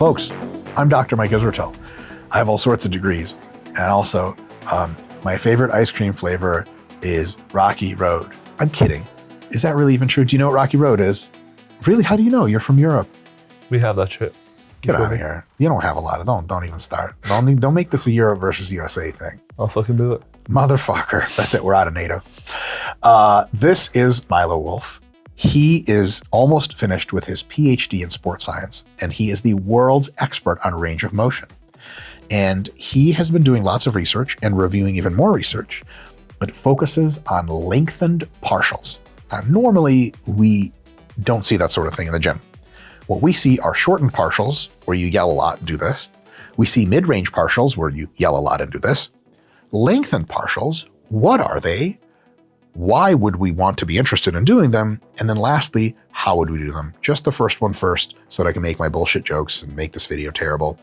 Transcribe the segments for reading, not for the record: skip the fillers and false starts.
Folks, I'm Dr. Mike Israetel. I have all sorts of degrees. And also, my favorite ice cream flavor is Rocky Road. I'm kidding. Is that really even true? Do you know what Rocky Road is? Really? How do you know? You're from Europe. We have that shit. Get out of here. You don't have a lot of, don't even start. Don't make this a Europe versus USA thing. I'll fucking do it. Motherfucker. That's it. We're out of NATO. This is Milo Wolf. He is almost finished with his PhD in sports science, and he is the world's expert on range of motion. And he has been doing lots of research and reviewing even more research, but it focuses on lengthened partials. Now, normally, we don't see that sort of thing in the gym. What we see are shortened partials, where you yell a lot and do this. We see mid-range partials, where you yell a lot and do this. Lengthened partials, what are they? Why would we want to be interested in doing them? And then lastly, how would we do them? Just the first one first, so that I can make my bullshit jokes and make this video terrible.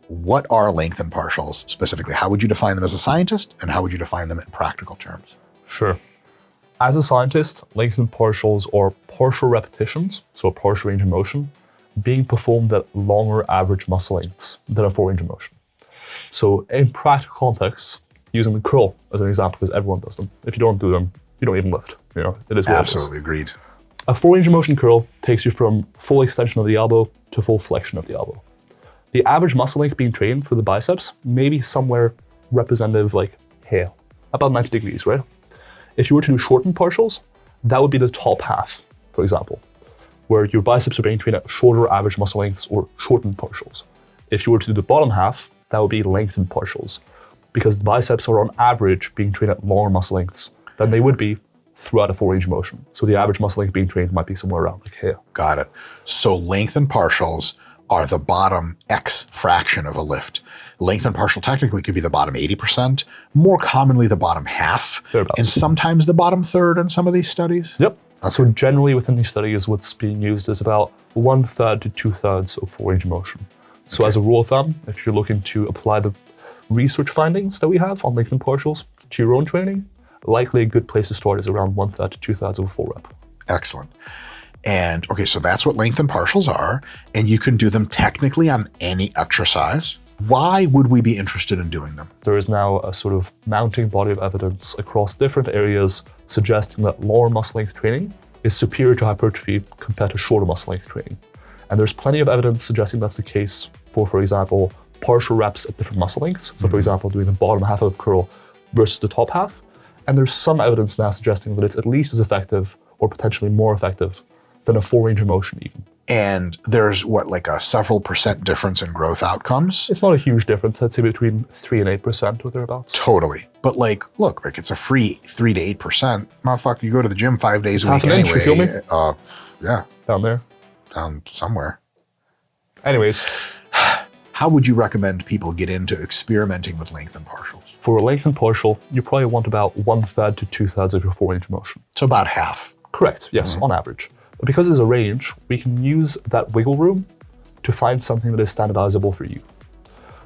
What are lengthened partials specifically? How would you define them as a scientist? And how would you define them in practical terms? Sure. As a scientist, lengthened partials are partial repetitions, so partial range of motion, being performed at longer average muscle lengths than a full range of motion. So in practical contexts, using the curl as an example, because everyone does them. If you don't do them, you don't even lift. You know, it is what Absolutely it is. Agreed. A full range of motion curl takes you from full extension of the elbow to full flexion of the elbow. The average muscle length being trained for the biceps may be somewhere representative like here, about 90 degrees, right? If you were to do shortened partials, that would be the top half, for example, where your biceps are being trained at shorter average muscle lengths or shortened partials. If you were to do the bottom half, that would be lengthened partials, because the biceps are on average being trained at longer muscle lengths than they would be throughout a full range of motion. So the average muscle length being trained might be somewhere around like here. Got it. So lengthened partials are the bottom X fraction of a lift. Lengthened partial technically could be the bottom 80%, more commonly the bottom half, and sometimes the bottom third in some of these studies? Yep. Okay. So generally within these studies, what's being used is about 1/3 to 2/3 of full range of motion. So as a rule of thumb, if you're looking to apply the research findings that we have on lengthened partials to your own training, likely a good place to start is around 1/3 to 2/3 of a full rep. Excellent. And okay, so that's what lengthened partials are, and you can do them technically on any exercise. Why would we be interested in doing them? There is now a sort of mounting body of evidence across different areas suggesting that lower muscle length training is superior to hypertrophy compared to shorter muscle length training. And there's plenty of evidence suggesting that's the case for example, partial reps at different muscle lengths. So for example, doing the bottom half of a curl versus the top half. And there's some evidence now suggesting that it's at least as effective or potentially more effective than a full range of motion even. And there's what, like a several percent difference in growth outcomes? It's not a huge difference. I'd say between 3 and 8% or thereabouts. Totally. But like, look, Rick, it's a free 3 to 8%. Motherfucker, you go to the gym 5 days a week half an anyway. inch, you feel me? Yeah. Down there. Down somewhere. Anyways. How would you recommend people get into experimenting with lengthened partials? For a lengthened partial, you probably want about 1/3 to 2/3 of your full range of motion. So about half. Correct, yes, on average. But because there's a range, we can use that wiggle room to find something that is standardizable for you.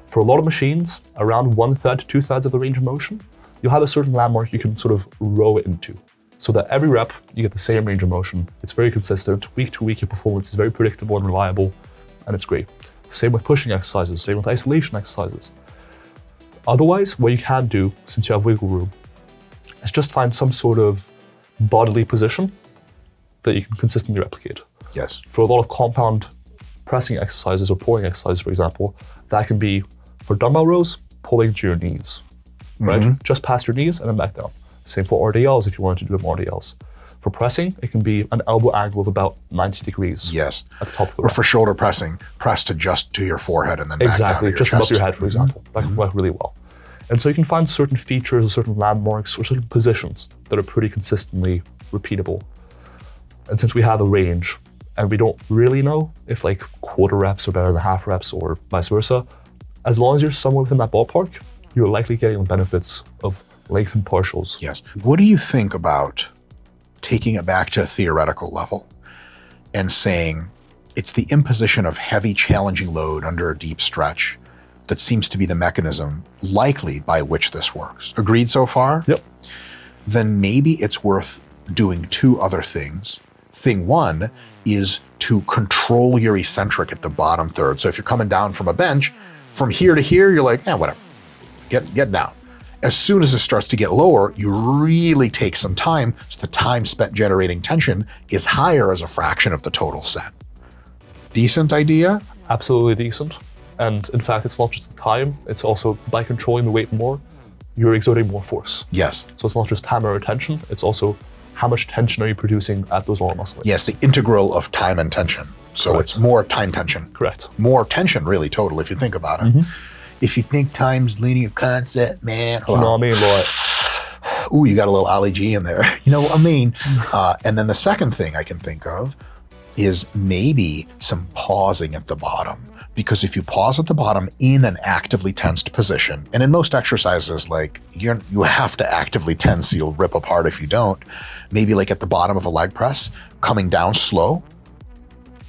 For a lot of machines, around 1/3 to 2/3 of the range of motion, you'll have a certain landmark you can sort of row it into. So that every rep, you get the same range of motion. It's very consistent. Week to week, your performance is very predictable and reliable, and it's great. Same with pushing exercises, same with isolation exercises. Otherwise, what you can do, since you have wiggle room, is just find some sort of bodily position that you can consistently replicate. Yes. For a lot of compound pressing exercises or pulling exercises, for example, that can be, for dumbbell rows, pulling to your knees, right? Just past your knees and then back down. Same for RDLs if you wanted to do them RDLs. For pressing, it can be an elbow angle of about 90 degrees. Yes. At the top of the Or for shoulder pressing, press to just to your forehead and then back exactly, down to just your above chest. your head, for example. That can work really well. And so you can find certain features or certain landmarks or certain positions that are pretty consistently repeatable. And since we have a range and we don't really know if like quarter reps are better than half reps or vice versa, as long as you're somewhere within that ballpark, you're likely getting the benefits of lengthened partials. Yes. What do you think about taking it back to a theoretical level and saying it's the imposition of heavy, challenging load under a deep stretch that seems to be the mechanism likely by which this works? Agreed so far? Yep. Then maybe it's worth doing two other things thing one is to control your eccentric at the bottom third. So if you're coming down from a bench, from here to here, you're like, whatever, get down. As soon as it starts to get lower, you really take some time, so the time spent generating tension is higher as a fraction of the total set. Decent idea? Absolutely decent. And in fact, it's not just the time, it's also by controlling the weight more, you're exerting more force. Yes. So it's not just time or tension, it's also how much tension are you producing at those lower muscle weights. Yes, the integral of time and tension. So Correct. It's more time tension. Correct. More tension, really, total, if you think about it. If you think time's linear concept, man. You know what I mean? Like, Ooh, you got a little Ali G in there. You know what I mean? And then the second thing I can think of is maybe some pausing at the bottom. Because if you pause at the bottom in an actively tensed position, and in most exercises, like you have to actively tense, so you'll rip apart if you don't. Maybe like at the bottom of a leg press, coming down slow,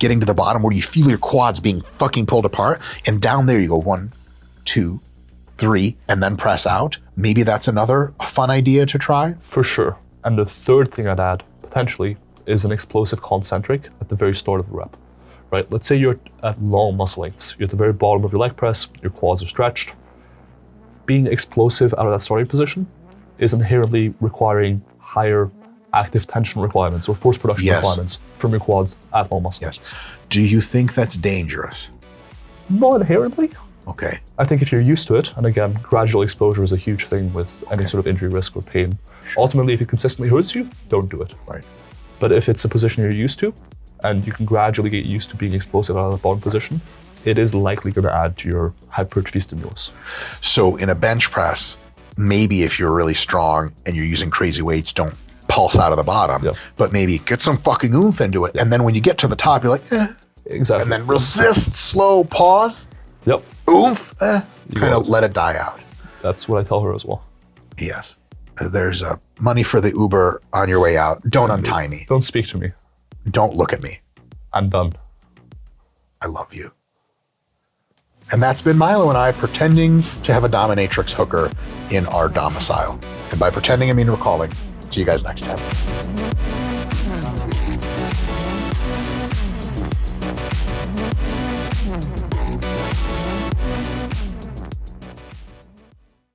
getting to the bottom where you feel your quads being fucking pulled apart, and down there you go 1, 2, 3, and then press out. Maybe that's another fun idea to try. for sure. And the third thing I'd add, potentially, is an explosive concentric at the very start of the rep. Right? Let's say you're at long muscle lengths. You're at the very bottom of your leg press, your quads are stretched. Being explosive out of that starting position is inherently requiring higher active tension requirements or force production requirements from your quads at long muscle lengths. Do you think that's dangerous? Not inherently. Okay. I think if you're used to it, and again, gradual exposure is a huge thing with any sort of injury risk or pain. Ultimately, if it consistently hurts you, don't do it. Right. But if it's a position you're used to, and you can gradually get used to being explosive out of the bottom position, it is likely going to add to your hypertrophy stimulus. So in a bench press, maybe if you're really strong and you're using crazy weights, don't pulse out of the bottom, but maybe get some fucking oomph into it. And then when you get to the top, you're like, Exactly. and then resist, slow, pause, Yep. oomph, kind got of it. let it die out. That's what I tell her as well. Yes. There's money for the Uber on your way out. Don't untie me. Don't speak to me. Don't look at me. I'm done. I love you. And that's been Milo and I pretending to have a dominatrix hooker in our domicile. And by pretending, I mean recalling. See you guys next time.